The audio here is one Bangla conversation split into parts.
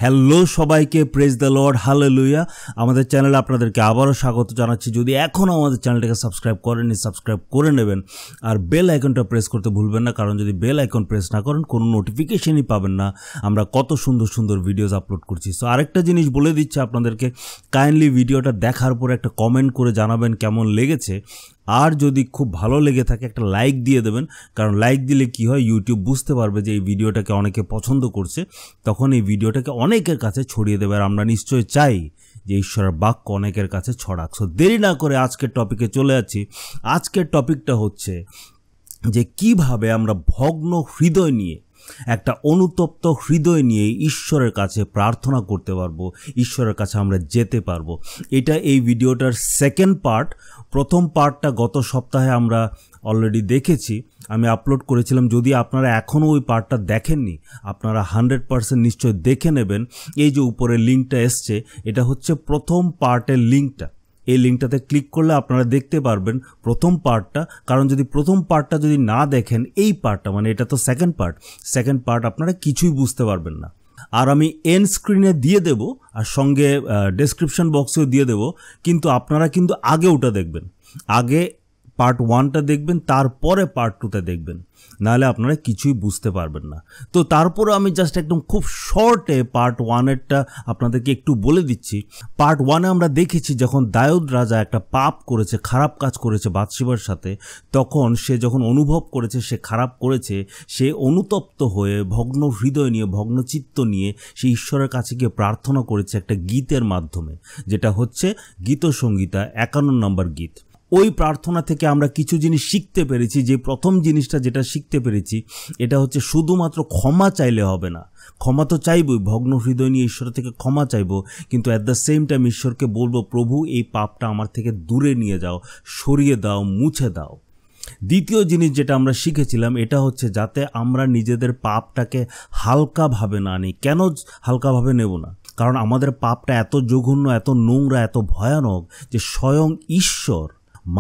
হ্যালো সবাইকে, প্রেজ দ্য লর্ড, হালেলুয়া। আমাদের চ্যানেলে আপনাদেরকে আবারও স্বাগত জানাচ্ছি। যদি এখনও আমাদের চ্যানেলটাকে সাবস্ক্রাইব করেননি, সাবস্ক্রাইব করে নেবেন আর বেল আইকনটা প্রেস করতে ভুলবেন না, কারণ যদি বেল আইকন প্রেস না করেন কোনো নোটিফিকেশনই পাবেন না আমরা কত সুন্দর সুন্দর ভিডিওস আপলোড করছি। সো আরেকটা জিনিস বলে দিচ্ছি আপনাদেরকে, কাইন্ডলি ভিডিওটা দেখার পরে একটা কমেন্ট করে জানাবেন কেমন লেগেছে, আর যদি খুব ভালো লেগে থাকে একটা লাইক দিয়ে দেবেন, কারণ লাইক দিলে কি হয়, ইউটিউব বুঝতে পারবে যে এই ভিডিওটাকে অনেকে পছন্দ করছে, তখন এই ভিডিওটাকে অনেকের কাছে ছড়িয়ে দেবে। আর আমরা নিশ্চয়ই চাই যে ঈশ্বরের বাক্য অনেকের কাছে ছড়াক। সো দেরি না করে আজকের টপিকে চলে যাচ্ছি। আজকের টপিকটা হচ্ছে যে কিভাবে আমরা ভগ্ন হৃদয় নিয়ে, একটা অনুতপ্ত হৃদয় নিয়ে ঈশ্বরের কাছে প্রার্থনা করতে পারবো, ঈশ্বরের কাছে আমরা যেতে পারবো। এটা এই ভিডিওটার সেকেন্ড পার্ট। প্রথম পার্টটা গত সপ্তাহে আমরা অলরেডি দেখেছি, আমি আপলোড করেছিলাম। যদি আপনারা এখনও ওই পার্টটা দেখেননি, আপনারা 100% নিশ্চয় দেখে নেবেন। এই যে উপরে লিঙ্কটা এসছে, এটা হচ্ছে প্রথম পার্টের লিঙ্কটা। এই লিঙ্কটাতে ক্লিক করলে আপনারা দেখতে পারবেন প্রথম পার্টটা। কারণ যদি প্রথম পার্টটা যদি না দেখেন, এই পার্টটা মানে এটা তো সেকেন্ড পার্ট আপনারা কিছুই বুঝতে পারবেন না। আর আমি এন্ড স্ক্রিনে দিয়ে দেব, আর সঙ্গে ডেসক্রিপশন বক্সেও দিয়ে দেব, কিন্তু আপনারা কিন্তু আগে ওটা দেখবেন, আগে পার্ট 1টা দেখবেন, তারপরে পার্ট 2তে দেখবেন, নাহলে আপনারা কিছুই বুঝতে পারবেন না। তো তারপরে আমি জাস্ট একদম খুব শর্টে পার্ট 1এরটা আপনাদেরকে একটু বলে দিচ্ছি। পার্ট 1এ আমরা দেখেছি যখন দাউদ রাজা একটা পাপ করেছে, খারাপ কাজ করেছে বাথশিবার সাথে, তখন সে যখন অনুভব করেছে সে খারাপ করেছে, সে অনুতপ্ত হয়ে ভগ্ন হৃদয় নিয়ে, ভগ্ন চিত্ত নিয়ে সে ঈশ্বরের কাছে গিয়ে প্রার্থনা করেছে একটা গীতের মাধ্যমে, যেটা হচ্ছে গীতসংহিতা 51 নম্বর গীত। ওই প্রার্থনা থেকে আমরা কিছু জিনিস শিখতে পেরেছি। যে প্রথম জিনিসটা যেটা শিখতে পেরেছি, এটা হচ্ছে শুধুমাত্র ক্ষমা চাইলে হবে না। ক্ষমা তো চাইবই, ভগ্ন হৃদয় নিয়ে ঈশ্বরের থেকে ক্ষমা চাইবো, কিন্তু অ্যাট দ্য সেম টাইম ঈশ্বরকে বলবো, প্রভু এই পাপটা আমার থেকে দূরে নিয়ে যাও, সরিয়ে দাও, মুছে দাও। দ্বিতীয় জিনিস যেটা আমরা শিখেছিলাম, এটা হচ্ছে যাতে আমরা নিজেদের পাপটাকে হালকাভাবে না নিই। কেন হালকাভাবে নেব না? কারণ আমাদের পাপটা এত জঘন্য, এত নোংরা, এত ভয়ানক যে স্বয়ং ঈশ্বর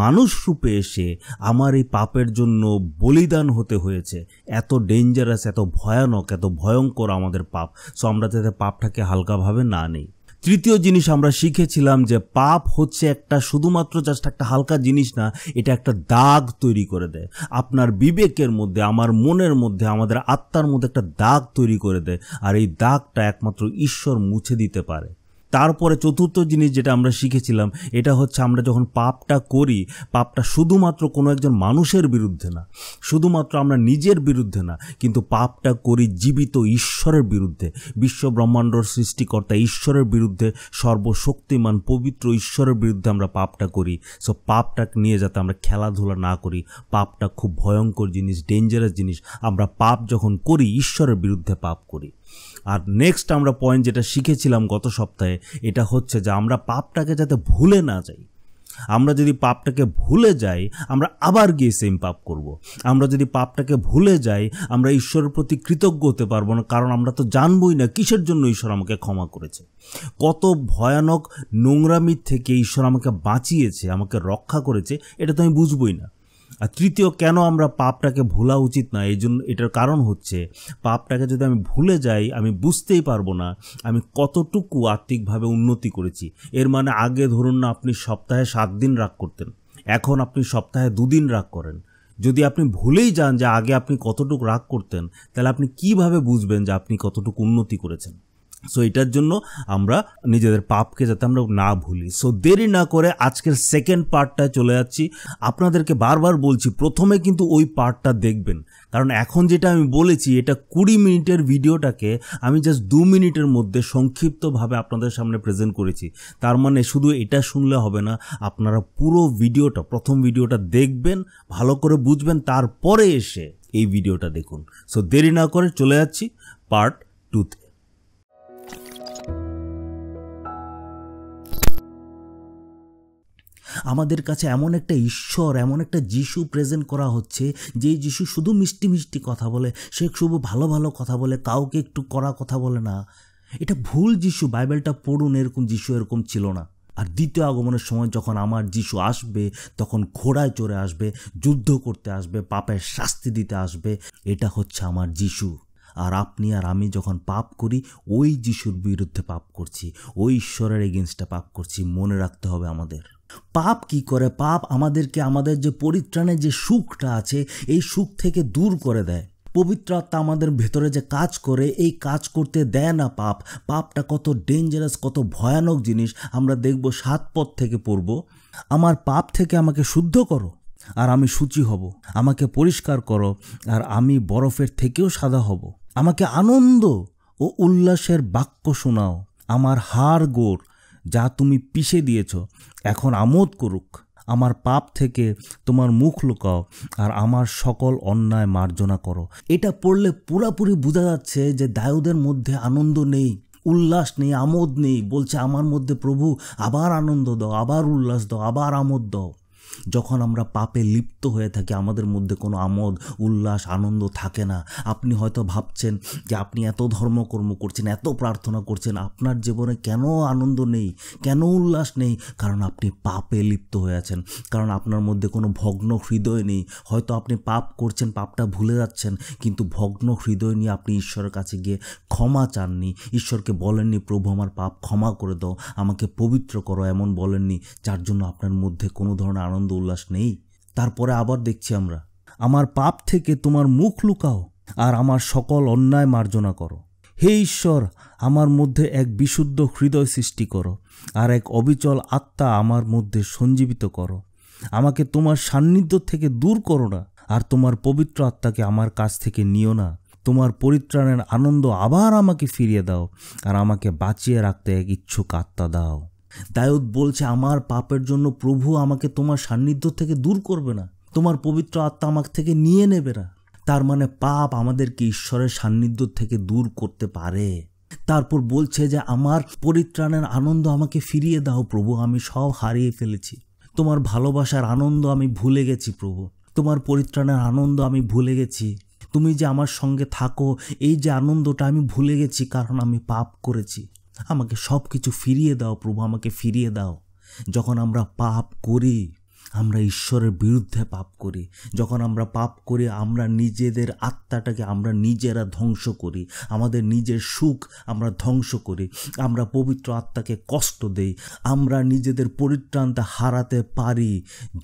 মানুষ রূপে এসে আমার এই পাপের জন্য বলিদান হতে হয়েছে। এত ডেঞ্জারাস, এত ভয়ানক, এত ভয়ঙ্কর আমাদের পাপ। সো আমরা যাতে পাপটাকে হালকাভাবে না নেই। তৃতীয় জিনিস আমরা শিখেছিলাম যে পাপ হচ্ছে একটা, শুধুমাত্র জাস্ট একটা হালকা জিনিস না, এটা একটা দাগ তৈরি করে দেয় আপনার বিবেকের মধ্যে, আমার মনের মধ্যে, আমাদের আত্মার মধ্যে একটা দাগ তৈরি করে দেয়, আর এই দাগটা একমাত্র ঈশ্বর মুছে দিতে পারে। তারপরে চতুর্থ জিনিস যেটা আমরা শিখেছিলাম, এটা হচ্ছে আমরা যখন পাপটা করি, পাপটা শুধুমাত্র কোনো একজন মানুষের বিরুদ্ধে না, শুধুমাত্র আমরা নিজের বিরুদ্ধে না, কিন্তু পাপটা করি জীবিত ঈশ্বরের বিরুদ্ধে, বিশ্ব ব্রহ্মাণ্ডর সৃষ্টিকর্তা ঈশ্বরের বিরুদ্ধে, সর্বশক্তিমান পবিত্র ঈশ্বরের বিরুদ্ধে আমরা পাপটা করি। সো পাপটা নিয়ে যাতে আমরা খেলাধুলা না করি। পাপটা খুব ভয়ঙ্কর জিনিস, ডেঞ্জারাস জিনিস। আমরা পাপ যখন করি, ঈশ্বরের বিরুদ্ধে পাপ করি। আর নেক্সট আমরা পয়েন্ট যেটা শিখেছিলাম গত সপ্তাহে, এটা হচ্ছে যে আমরা পাপটাকে যাতে ভুলে না যাই। আমরা যদি পাপটাকে ভুলে যাই, আমরা আবার গিয়ে সেম পাপ করব। আমরা যদি পাপটাকে ভুলে যাই, আমরা ঈশ্বরের প্রতি কৃতজ্ঞ হতে পারবো না, কারণ আমরা তো জানবই না কিসের জন্য ঈশ্বর আমাকে ক্ষমা করেছে, কত ভয়ানক নোংরামির থেকে ঈশ্বর আমাকে বাঁচিয়েছে, আমাকে রক্ষা করেছে, এটা তো আমি বুঝবই না। আর তৃতীয়, কেন আমরা পাপটাকে ভোলা উচিত না, এই জন্য এটার কারণ হচ্ছে পাপটাকে যদি আমি ভুলে যাই, আমি বুঝতেই পারবো না আমি কতটুকু আত্মিকভাবে উন্নতি করেছি। এর মানে আগে ধরুন না, আপনি সপ্তাহে 7 দিন রাগ করতেন, এখন আপনি সপ্তাহে 2 দিন রাগ করেন। যদি আপনি ভুলেই যান যে আগে আপনি কতটুকু রাগ করতেন, তাহলে আপনি কিভাবে বুঝবেন যে আপনি কতটুকু উন্নতি করেছেন? সো এটার জন্য আমরা নিজেদের পাপকে যাতে আমরা না ভুলি। সো দেরি না করে আজকের সেকেন্ড পার্টটায় চলে যাচ্ছি। আপনাদেরকে বারবার বলছি, প্রথমে কিন্তু ওই পার্টটা দেখবেন, কারণ এখন যেটা আমি বলেছি, এটা 20 মিনিটের ভিডিওটাকে আমি জাস্ট 2 মিনিটের মধ্যে সংক্ষিপ্তভাবে আপনাদের সামনে প্রেজেন্ট করেছি। তার মানে শুধু এটা শুনলে হবে না, আপনারা পুরো ভিডিওটা, প্রথম ভিডিওটা দেখবেন, ভালো করে বুঝবেন, তারপরে এসে এই ভিডিওটা দেখুন। সো দেরি না করে চলে যাচ্ছি পার্ট 2তে। আমাদের কাছে এমন একটা ঈশ্বর, এমন একটা যিশু প্রেজেন্ট করা হচ্ছে, যে যিশু শুধু মিষ্টি মিষ্টি কথা বলে, সে শুধু ভালো ভালো কথা বলে, কাউকে একটু কড়া কথা বলে না। এটা ভুল যিশু। বাইবেলটা পড়ুন, এরকম যিশু এরকম ছিল না। আর দ্বিতীয় আগমনের সময় যখন আমার যিশু আসবে, তখন ঘোড়ায় চড়ে আসবে, যুদ্ধ করতে আসবে, পাপের শাস্তি দিতে আসবে। এটা হচ্ছে আমার যিশু। আর আপনি আর আমি যখন পাপ করি ওই যিশুর বিরুদ্ধে পাপ করছি, ওই ঈশ্বরের এগেনস্টে পাপ করছি। মনে রাখতে হবে আমাদের। পাপ কি করে? পাপ আমাদেরকে আমাদের যে পরিত্রাণের যে সুখটা আছে এই সুখ থেকে দূর করে দেয়। পবিত্র আত্মা আমাদের ভেতরে যে কাজ করে এই কাজ করতে দেয় না পাপ। পাপটা কত ডেঞ্জারাস, কত ভয়ানক জিনিস আমরা দেখব 7 পদ থেকে পড়ব। আমার পাপ থেকে আমাকে শুদ্ধ করো আর আমি শুচি হব, আমাকে পরিষ্কার করো আর আমি বরফের থেকেও সাদা হব। আমাকে আনন্দ ও উল্লাসের বাক্য শোনাও। আমার হাড় গোড় যা তুমি পিষে দিয়েছ এখন আমোদ করুক। আমার পাপ থেকে তোমার মুখ লুকাও আর আমার সকল অন্যায় মার্জনা করো। এটা পড়লে পুরাপুরি বোঝা যাচ্ছে যে দাউদের মধ্যে আনন্দ নেই, উল্লাস নেই, আমোদ নেই। বলছে আমার মধ্যে প্রভু আবার আনন্দ দাও, আবার উল্লাস দাও, আবার আমোদ দাও। যখন আমরা পাপে লিপ্ত হয়ে থাকি আমাদের মধ্যে কোনো আমোদ, উল্লাস, আনন্দ থাকে না। আপনি হয়তো ভাবছেন যে আপনি এত ধর্মকর্ম করছেন, এত প্রার্থনা করছেন, আপনার জীবনে কেন আনন্দ নেই, কেন উল্লাস নেই? কারণ আপনি পাপে লিপ্ত হয়ে আছেন, কারণ আপনার মধ্যে কোনো ভগ্ন হৃদয় নেই। হয়তো আপনি পাপ করছেন, পাপটা ভুলে যাচ্ছেন, কিন্তু ভগ্ন হৃদয় নিয়ে আপনি ঈশ্বরের কাছে গিয়ে ক্ষমা চাননি, ঈশ্বরকে বলেননি প্রভু আমার পাপ ক্ষমা করে দাও, আমাকে পবিত্র করো, এমন বলেননি, যার জন্য আপনার মধ্যে কোনো ধরনের আনন্দ উল্লাস নেই। তারপরে আবার দেখছি আমরা, আমার পাপ থেকে তোমার মুখ লুকাও আর আমার সকল অন্যায় মার্জনা করো। হে ঈশ্বর, আমার মধ্যে এক বিশুদ্ধ হৃদয় সৃষ্টি করো আর এক অবিচল আত্মা আমার মধ্যে সঞ্জীবিত করো। আমাকে তোমার সান্নিধ্য থেকে দূর করো না আর তোমার পবিত্র আত্মাকে আমার কাছ থেকে নিও না। তোমার পরিত্রাণের আনন্দ আবার আমাকে ফিরিয়ে দাও আর আমাকে বাঁচিয়ে রাখতে এক ইচ্ছুক আত্মা দাও। দাউদ বলছে আমার পাপের জন্য প্রভু আমাকে তোমার সান্নিধ্য থেকে দূর করবে না, তোমার পবিত্র আত্মা আমার থেকে নিয়ে নেবে না। তার মানে পাপ আমাদেরকে ঈশ্বরের সান্নিধ্য থেকে দূর করতে পারে। তারপর বলছে যে আমার পরিত্রাণের আনন্দ আমাকে ফিরিয়ে দাও প্রভু, আমি সব হারিয়ে ফেলেছি। তোমার ভালোবাসার আনন্দ আমি ভুলে গেছি প্রভু, তোমার পরিত্রাণের আনন্দ আমি ভুলে গেছি। তুমি যে আমার সঙ্গে থাকো এই যে আনন্দটা আমি ভুলে গেছি, কারণ আমি পাপ করেছি। আমাকে সব কিছু ফিরিয়ে দাও প্রভু, আমাকে ফিরিয়ে দাও। যখন আমরা পাপ করি আমরা ঈশ্বরের বিরুদ্ধে পাপ করি। যখন আমরা পাপ করি আমরা নিজেদের আত্মাটাকে আমরা নিজেরা ধ্বংস করি, আমাদের নিজের সুখ আমরা ধ্বংস করি, আমরা পবিত্র আত্মাকে কষ্ট দেই। আমরা নিজেদের পরিত্রাণটা হারাতে পারি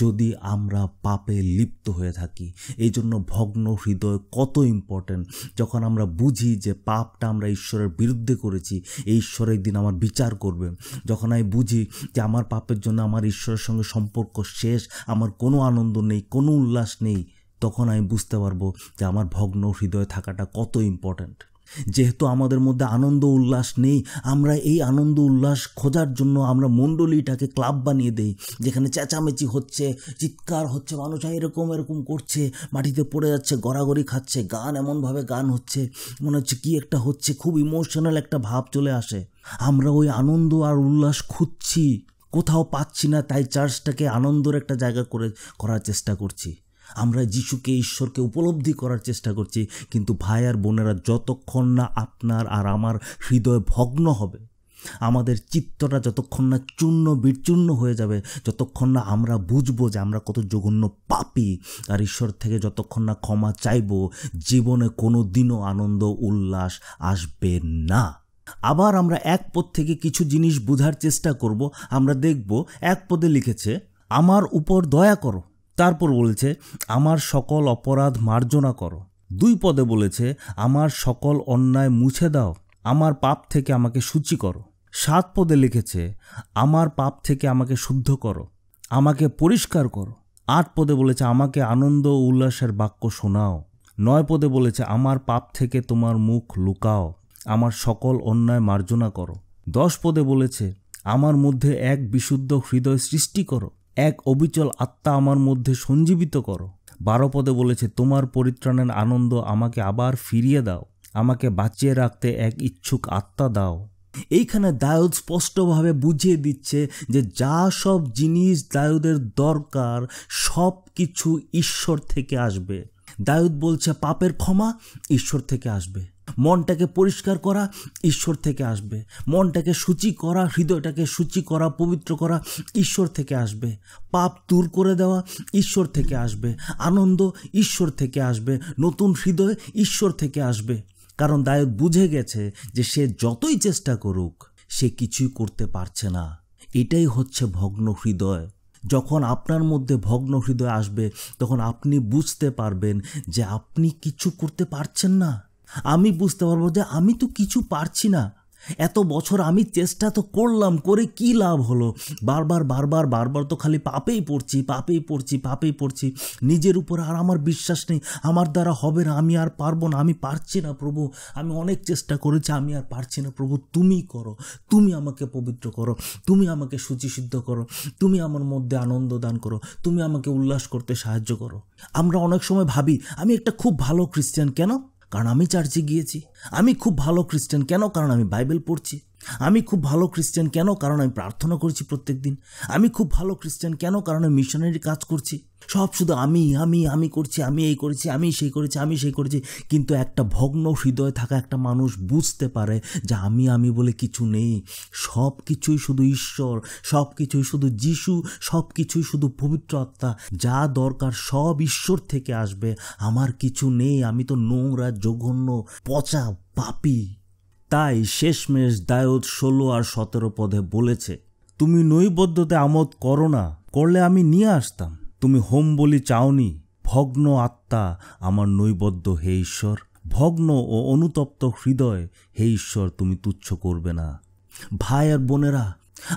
যদি আমরা পাপে লিপ্ত হয়ে থাকি। এই জন্য ভগ্ন হৃদয় কত ইম্পর্টেন্ট। যখন আমরা বুঝি যে পাপটা আমরা ঈশ্বরের বিরুদ্ধে করেছি, এই ঈশ্বর একদিন আমার বিচার করবে, যখন আমি বুঝি যে আমার পাপের জন্য আমার ঈশ্বরের সঙ্গে সম্পর্ক শেষ, আমার কোনো আনন্দ নেই, কোনো উল্লাস নেই, তখন আমি বুঝতে পারবো যে আমার ভগ্ন হৃদয় থাকাটা কত ইম্পর্ট্যান্ট। যেহেতু আমাদের মধ্যে আনন্দ উল্লাস নেই, আমরা এই আনন্দ উল্লাস খোঁজার জন্য আমরা মণ্ডলীটাকে ক্লাব বানিয়ে দেই, যেখানে চেঁচামেচি হচ্ছে, চিৎকার হচ্ছে, মানুষ এরকম এরকম করছে, মাটিতে পড়ে যাচ্ছে, গড়াগড়ি খাচ্ছে, গান এমনভাবে গান হচ্ছে, মনে হচ্ছে কি একটা হচ্ছে, খুব ইমোশনাল একটা ভাব চলে আসে। আমরা ওই আনন্দ আর উল্লাস খুঁজছি, কোথাও পাচ্ছি না, তাই চার্চটাকে আনন্দের একটা জায়গা করার চেষ্টা করছি। আমরা যিশুকে, ঈশ্বরকে উপলব্ধি করার চেষ্টা করছি, কিন্তু ভাই আর বোনেরা, যতক্ষণ না আপনার আর আমার হৃদয় ভগ্ন হবে, আমাদের চিত্তটা যতক্ষণ না চূর্ণ বিচূর্ণ হয়ে যাবে, যতক্ষণ না আমরা বুঝবো যে আমরা কত জঘন্য পাপী, আর ঈশ্বর থেকে যতক্ষণ না ক্ষমা চাইব, জীবনে কোনো দিনও আনন্দ উল্লাস আসবে না। আবার আমরা 1 পদ থেকে কিছু জিনিস বোঝার চেষ্টা করব। আমরা দেখব 1 পদে লিখেছে আমার উপর দয়া করো, তারপর বলেছে আমার সকল অপরাধ মার্জনা করো। 2 পদে বলেছে আমার সকল অন্যায় মুছে দাও, আমার পাপ থেকে আমাকে শুচি করো। 7 পদে লিখেছে আমার পাপ থেকে আমাকে শুদ্ধ করো, আমাকে পরিষ্কার করো। 8 পদে বলেছে আমাকে আনন্দ ও উল্লাসের বাক্য শোনাও। 9 পদে বলেছে আমার পাপ থেকে তোমার মুখ লুকাও, আমার সকল অন্যায় মার্জনা করো। 10 পদে বলেছে আমার মধ্যে এক বিশুদ্ধ হৃদয় সৃষ্টি করো, এক অবিচল আত্মা আমার মধ্যে সঞ্জীবিত করো। 12 পদে বলেছে তোমার পরিত্রাণের আনন্দ আমাকে আবার ফিরিয়ে দাও, আমাকে বাঁচিয়ে রাখতে এক ইচ্ছুক আত্মা দাও। এইখানে দাউদ স্পষ্টভাবে বুঝিয়ে দিচ্ছে যে যা সব জিনিস দাউদের দরকার সব কিছু ঈশ্বর থেকে আসবে। দাউদ বলছে পাপের ক্ষমা ঈশ্বর থেকে আসবে, মনটাকে পরিষ্কার করা ঈশ্বর থেকে আসবে, মনটাকে শুচি করা, হৃদয়টাকে শুচি করা, পবিত্র করা ঈশ্বর থেকে আসবে, পাপ দূর করে দেওয়া ঈশ্বর থেকে আসবে, আনন্দ ঈশ্বর থেকে আসবে, নতুন হৃদয় ঈশ্বর থেকে আসবে। কারণ দাউদ বুঝে গেছে যে সে যতই চেষ্টা করুক সে কিছুই করতে পারছে না। এটাই হচ্ছে ভগ্ন হৃদয়। যখন আপনার মধ্যে ভগ্ন হৃদয় আসবে তখন আপনি বুঝতে পারবেন যে আপনি কিছু করতে পারছেন না। আমি বুঝতে পারবো যে আমি তো কিছু পারছি না, এত বছর আমি চেষ্টা তো করলাম, করে কি লাভ হলো? বারবার তো খালি পাপেই পড়ছি। নিজের উপর আর আমার বিশ্বাস নেই, আমার দ্বারা হবে না, আমি আর পারবো না, আমি পারছি না প্রভু, আমি অনেক চেষ্টা করেছি, আমি আর পারছি না প্রভু, তুমি করো, তুমি আমাকে পবিত্র করো, তুমি আমাকে শুচিসিদ্ধ করো, তুমি আমার মধ্যে আনন্দ দান করো, তুমি আমাকে উল্লাস করতে সাহায্য করো। আমরা অনেক সময় ভাবি আমি একটা খুব ভালো খ্রিস্টান। কেন? কারণ আমি চার্চে গিয়েছি। আমি খুব ভালো খ্রিস্টান কেন? কারণ আমি বাইবেল পড়ছি। আমি খুব ভালো খ্রিস্টান কেন? কারণ আমি প্রার্থনা করছি প্রত্যেক দিন। আমি খুব ভালো খ্রিস্টান কেন? কারণ আমি মিশনারি কাজ করছি। সব শুধু আমি করছি, আমি এই করেছি, আমি সেই করেছি। কিন্তু একটা ভগ্ন হৃদয় থাকা একটা মানুষ বুঝতে পারে যে আমি বলে কিছু নেই, সব কিছুই শুধু ঈশ্বর, সব কিছুই শুধু যিশু, সব কিছুই শুধু পবিত্র আত্মা, যা দরকার সব ঈশ্বর থেকে আসবে। আমার কিছু নেই, আমি তো নোংরা, জঘন্য, পচা, পাপী। তাই শেষমেশ দাউদ 16 আর 17 পদে বলেছে, তুমি নৈবেদ্যতে আমোদ করো না, করলে আমি নিয়ে আসতাম। তুমি হোম বলি চাওনি, ভগ্ন আত্মা আমার নৈবেদ্য হে ঈশ্বর। ভগ্ন ও অনুতপ্ত হৃদয় হে ঈশ্বর তুমি তুচ্ছ করবে না। ভাই আর বোনেরা,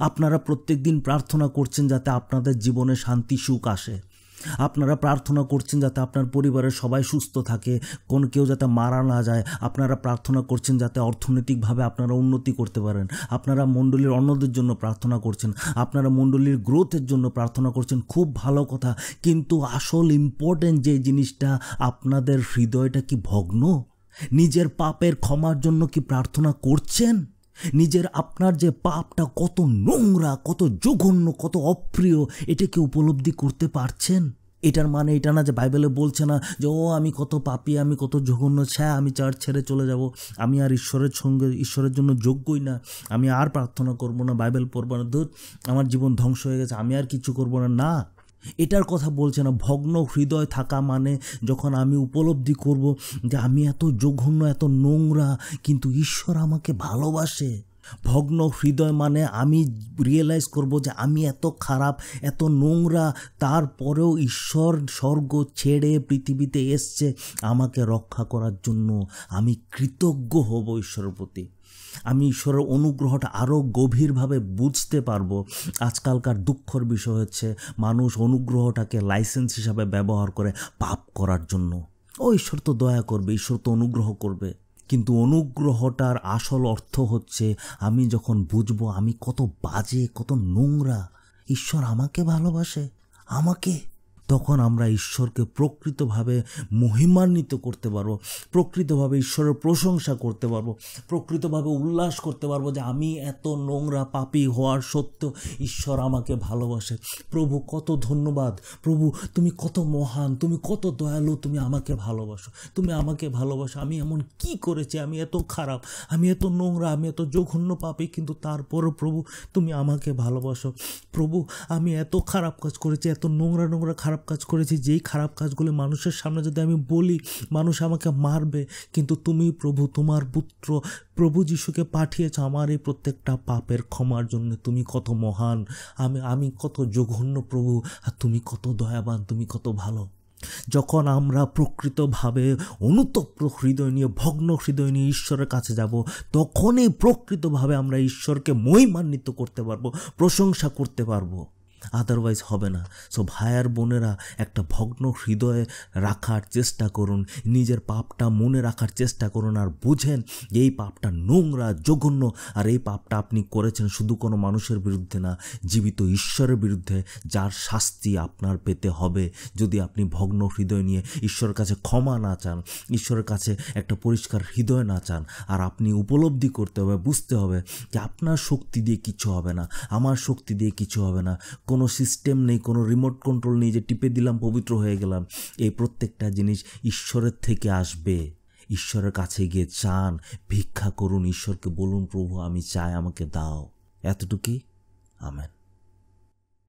আপনারা প্রত্যেক দিন প্রার্থনা করছেন যাতে আপনাদের জীবনে শান্তি সুখ আসে। আপনারা প্রার্থনা করছেন যাতে আপনার পরিবারের সবাই সুস্থ থাকে, কেউ যাতে মারা না যায়। আপনারা প্রার্থনা করছেন যাতে অর্থনৈতিকভাবে আপনারা উন্নতি করতে পারেন। আপনারা মণ্ডলীর অন্যদের জন্য প্রার্থনা করছেন, আপনারা মণ্ডলীর গ্রোথের জন্য প্রার্থনা করছেন, খুব ভালো কথা। কিন্তু আসল ইম্পর্টেন্ট যে জিনিসটা, আপনাদের হৃদয়টা কি ভগ্ন? নিজের পাপের ক্ষমার জন্য কি প্রার্থনা করছেন? আপনার যে পাপটা কত নোংরা, কত জঘন্য, কত অপ্রিয়, এটা কি উপলব্ধি করতে পারছেন? এটার মানে এটা না যে বাইবেলে বলছে না যে আমি কত পাপী, আমি কত জঘন্য, আমি চার্চ ছেড়ে চলে যাব, আমি আর ঈশ্বরের জন্য যোগ্যই না, আমি আর প্রার্থনা করব না, বাইবেল পড়ব না, আমার জীবন ধ্বংস হয়ে গেছে, আমি আর কিছু করব না। এটার কথা বলছে না। ভগ্ন হৃদয় থাকা মানে যখন আমি উপলব্ধি করব যে আমি এত জঘন্য, এত নোংরা, কিন্তু ঈশ্বর আমাকে ভালোবাসে। ভগ্ন হৃদয় মানে আমি রিয়েলাইজ করব যে আমি এত খারাপ, এত নোংরা, তারপরেও ঈশ্বর স্বর্গ ছেড়ে পৃথিবীতে এসছে আমাকে রক্ষা করার জন্য। আমি কৃতজ্ঞ হব ঈশ্বরের প্রতি। আমি ঈশ্বরের অনুগ্রহটা আরও গভীরভাবে বুঝতে পারবো। আজকালকার দুঃখের বিষয় হচ্ছে মানুষ অনুগ্রহটাকে লাইসেন্স হিসাবে ব্যবহার করে পাপ করার জন্য। ঈশ্বর তো দয়া করবে, ঈশ্বর তো অনুগ্রহ করবে, কিন্তু অনুগ্রহটার আসল অর্থ হচ্ছে আমি যখন বুঝবো আমি কত বাজে, কত নোংরা, ঈশ্বর আমাকে ভালোবাসে, তখন আমরা ঈশ্বরকে প্রকৃতভাবে মহিমান্বিত করতে পারবো, প্রকৃতভাবে ঈশ্বরের প্রশংসা করতে পারবো, প্রকৃতভাবে উল্লাস করতে পারবো যে আমি এত নোংরা পাপী হওয়ার সত্ত্বেও ঈশ্বর আমাকে ভালোবাসে। প্রভু কত ধন্যবাদ, প্রভু তুমি কত মহান, তুমি কত দয়ালু, তুমি আমাকে ভালোবাসো। আমি এমন কি করেছি, আমি এত খারাপ, আমি এত নোংরা, আমি এত জঘন্য পাপী, কিন্তু তারপরও প্রভু তুমি আমাকে ভালোবাসো। প্রভু আমি এত খারাপ কাজ করেছি, এত নোংরা খারাপ কাজ করেছি, যেই খারাপ কাজগুলি মানুষের সামনে যদি আমি বলি মানুষ আমাকে মারবে, কিন্তু তুমি প্রভু তোমার পুত্র প্রভু যিশুকে পাঠিয়েছ আমার এই প্রত্যেকটা পাপের ক্ষমার জন্য। তুমি কত মহান, আমি কত জঘন্য প্রভু, আর তুমি কত দয়াবান, তুমি কত ভালো। যখন আমরা প্রকৃতভাবে অনুতপ্ত হৃদয় নিয়ে, ভগ্ন হৃদয় নিয়ে ঈশ্বরের কাছে যাব, তখনই প্রকৃতভাবে আমরা ঈশ্বরকে মহিমান্বিত করতে পারবো, প্রশংসা করতে পারবো, আদারওয়াইজ হবে না। সো ভাই আর বোনেরা, একটা ভগ্ন হৃদয়ে রাখার চেষ্টা করুন, নিজের পাপটা মনে রাখার চেষ্টা করুন, আর বুঝেন যে এই পাপটা নোংরা, জঘন্য, আর এই পাপটা আপনি করেছেন শুধু কোনো মানুষের বিরুদ্ধে না, জীবিত ঈশ্বরের বিরুদ্ধে, যার শাস্তি আপনার পেতে হবে যদি আপনি ভগ্ন হৃদয় নিয়ে ঈশ্বরের কাছে ক্ষমা না চান, ঈশ্বরের কাছে একটা পরিষ্কার হৃদয় না চান। আর আপনি উপলব্ধি করতে হবে, বুঝতে হবে যে আপনার শক্তি দিয়ে কিছু হবে না, আমার শক্তি দিয়ে কিছু হবে না, কোনো সিস্টেম নেই, কোনো রিমোট কন্ট্রোল নেই যে টিপে দিলাম পবিত্র হয়ে গেলাম। এই প্রত্যেকটা জিনিস ঈশ্বরের থেকে আসবে। ঈশ্বরের কাছে গিয়ে চান, ভিক্ষা করুন, ঈশ্বরকে বলুন প্রভু আমি চাই, আমাকে দাও। এতটুকুই। আমেন।